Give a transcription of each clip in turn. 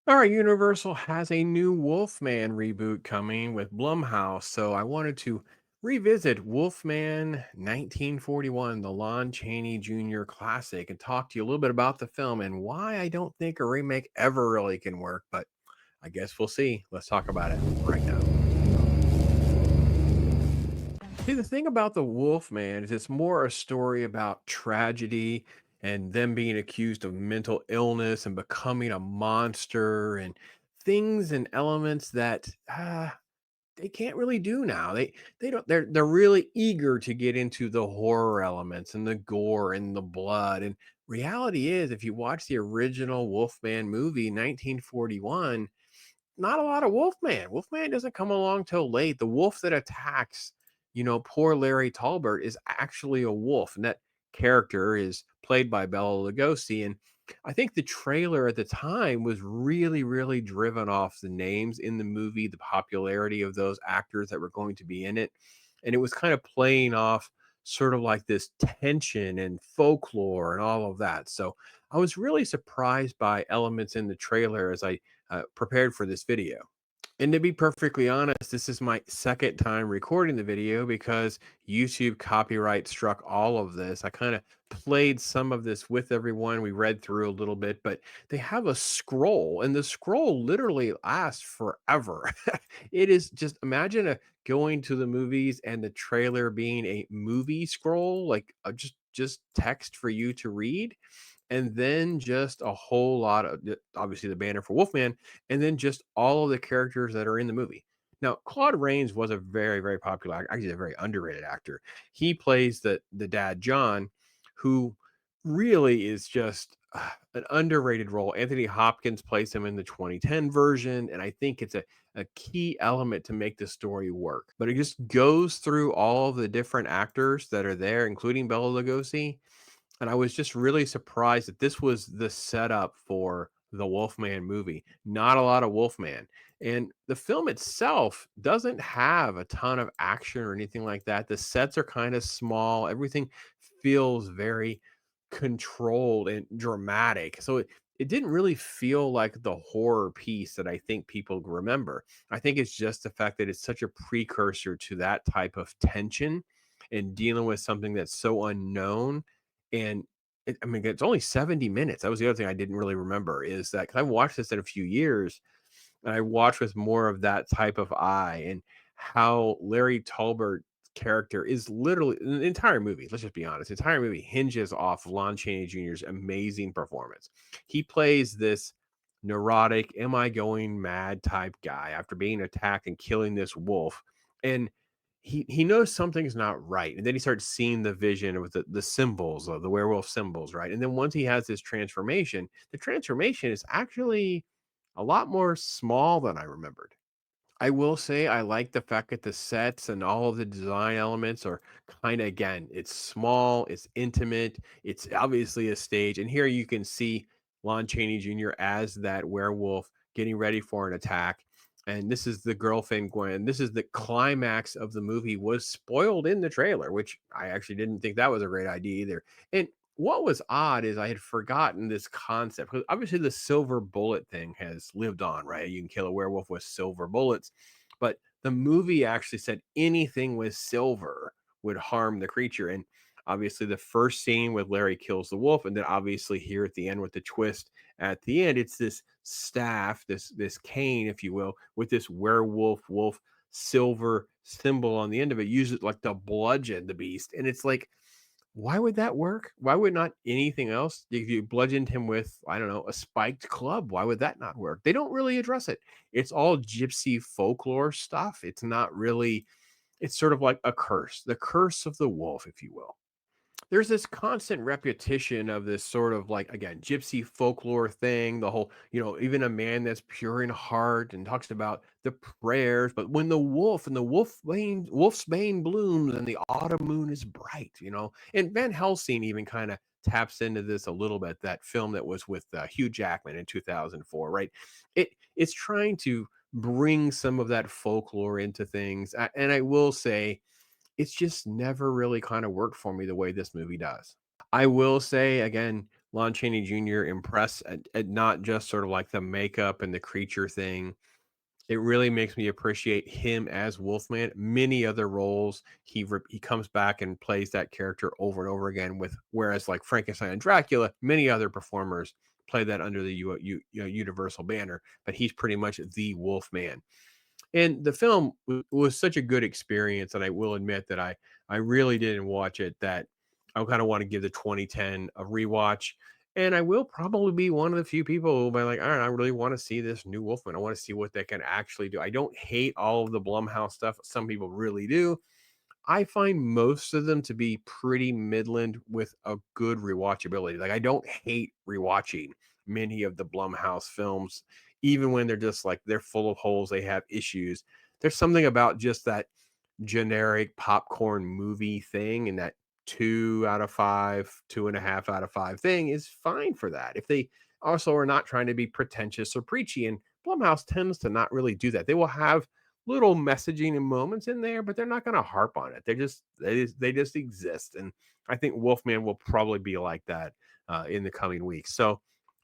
All right, Universal has a new Wolfman reboot coming with Blumhouse, so I wanted to revisit Wolfman 1941, the Lon Chaney Jr. classic, and talk to you a little bit about the film and why I don't think a remake ever really can work, but I guess we'll see. Let's talk about it right now. See, the thing about the Wolfman is it's more a story about tragedy and them being accused of mental illness and becoming a monster and things and elements that they can't really do now. They don't they're really eager to get into the horror elements and the gore and the blood. And reality is if you watch the original Wolfman movie 1941, not a lot of Wolfman. Wolfman doesn't come along till late. The wolf that attacks, poor Larry Talbot is actually a wolf, and that character is played by Bela Lugosi. And I think the trailer at the time was really, really driven off the names in the movie, the popularity of those actors that were going to be in it, and it was kind of playing off sort of like this tension and folklore and all of that. So I was really surprised by elements in the trailer as I prepared for this video. And to be perfectly honest, this is my second time recording the video because YouTube copyright struck all of this. I kind of played some of this with everyone. We read through a little bit, but they have a scroll, and the scroll literally lasts forever. It is just imagine going to the movies and the trailer being a movie scroll, like just text for you to read, and then just a whole lot of obviously the banner for Wolfman, and then just all of the characters that are in the movie. Now, Claude Rains was a very, very popular, actually a very underrated actor. He plays the dad John, who really is just an underrated role. Anthony Hopkins plays him in the 2010 version, and I think it's a key element to make the story work. But it just goes through all of the different actors that are there, including Bela Lugosi, and I was just really surprised that this was the setup for the Wolfman movie. Not a lot of Wolfman. And the film itself doesn't have a ton of action or anything like that. The sets are kind of small. Everything feels very controlled and dramatic. So it didn't really feel like the horror piece that I think people remember. I think it's just the fact that it's such a precursor to that type of tension and dealing with something that's so unknown. And I mean, it's only 70 minutes. That was the other thing I didn't really remember is that 'cause I watched this in a few years and I watched with more of that type of eye and how Larry Talbert's character is literally the entire movie. Let's just be honest. The entire movie hinges off Lon Chaney Jr.'s amazing performance. He plays this neurotic, am I going mad type guy after being attacked and killing this wolf. And he knows something's not right. And then he starts seeing the vision with the symbols of the werewolf symbols, right? And then once he has this transformation, the transformation is actually a lot more small than I remembered. I will say I like the fact that the sets and all of the design elements are kind of again, it's small, it's intimate, it's obviously a stage. And here you can see Lon Chaney Jr. as that werewolf getting ready for an attack. And this is the girlfriend Gwen. This is the climax of the movie was spoiled in the trailer, which I actually didn't think that was a great idea either. And what was odd is I had forgotten this concept because obviously the silver bullet thing has lived on, right? You can kill a werewolf with silver bullets, but the movie actually said anything with silver would harm the creature. And obviously, the first scene with Larry kills the wolf, and then obviously here at the end with the twist at the end, it's this staff, this cane, if you will, with this werewolf wolf silver symbol on the end of it. Use it like to bludgeon the beast, and it's like why would that work? Why would not anything else? If you bludgeoned him with, I don't know, a spiked club, why would that not work? They don't really address it. It's all gypsy folklore stuff. It's not really, it's sort of like a curse, the curse of the wolf, if you will. There's this constant repetition of this sort of like again gypsy folklore thing, the whole even a man that's pure in heart and talks about the prayers, but when the wolf and the wolf's bane blooms and the autumn moon is bright, and Van Helsing even kind of taps into this a little bit, that film that was with Hugh Jackman in 2004, right? It's trying to bring some of that folklore into things, and I will say it's just never really kind of worked for me the way this movie does. I will say again, Lon Chaney Jr. impress at not just sort of like the makeup and the creature thing. It really makes me appreciate him as Wolfman. Many other roles, he comes back and plays that character over and over again. With whereas like Frankenstein and Dracula, many other performers play that under the Universal banner, but he's pretty much the Wolfman. And the film was such a good experience, and I will admit that I really didn't watch it. That I kind of want to give the 2010 a rewatch, and I will probably be one of the few people who will be like, all right, I really want to see this new Wolfman. I want to see what they can actually do. I don't hate all of the Blumhouse stuff. Some people really do. I find most of them to be pretty midland with a good rewatchability. Like I don't hate rewatching many of the Blumhouse films, even when they're just like they're full of holes, they have issues. There's something about just that generic popcorn movie thing, and that 2 out of 5, 2.5 out of 5 thing is fine for that. If they also are not trying to be pretentious or preachy, and Blumhouse tends to not really do that. They will have little messaging and moments in there, but they're not going to harp on it. They just exist, and I think Wolfman will probably be like that in the coming weeks. So,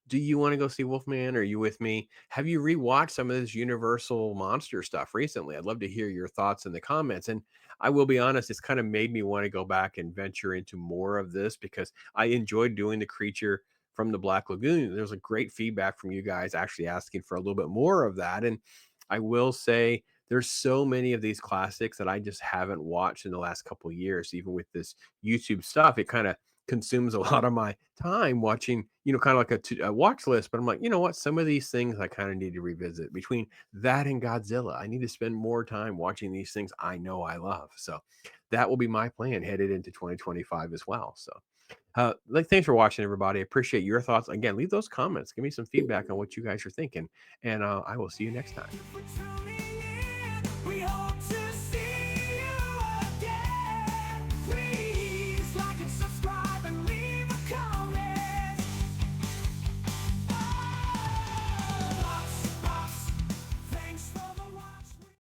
do you want to go see Wolfman? Are you with me? Have you rewatched some of this Universal monster stuff recently? I'd love to hear your thoughts in the comments. And I will be honest, it's kind of made me want to go back and venture into more of this because I enjoyed doing the creature from the Black Lagoon. There's a great feedback from you guys actually asking for a little bit more of that. And I will say there's so many of these classics that I just haven't watched in the last couple of years, even with this YouTube stuff. It kind of consumes a lot of my time watching, kind of like a watch list. But I'm like, you know what? Some of these things I kind of need to revisit. Between that and Godzilla, I need to spend more time watching these things I know I love. So that will be my plan headed into 2025 as well. So, thanks for watching, everybody. I appreciate your thoughts. Again, leave those comments. Give me some feedback on what you guys are thinking, and I will see you next time.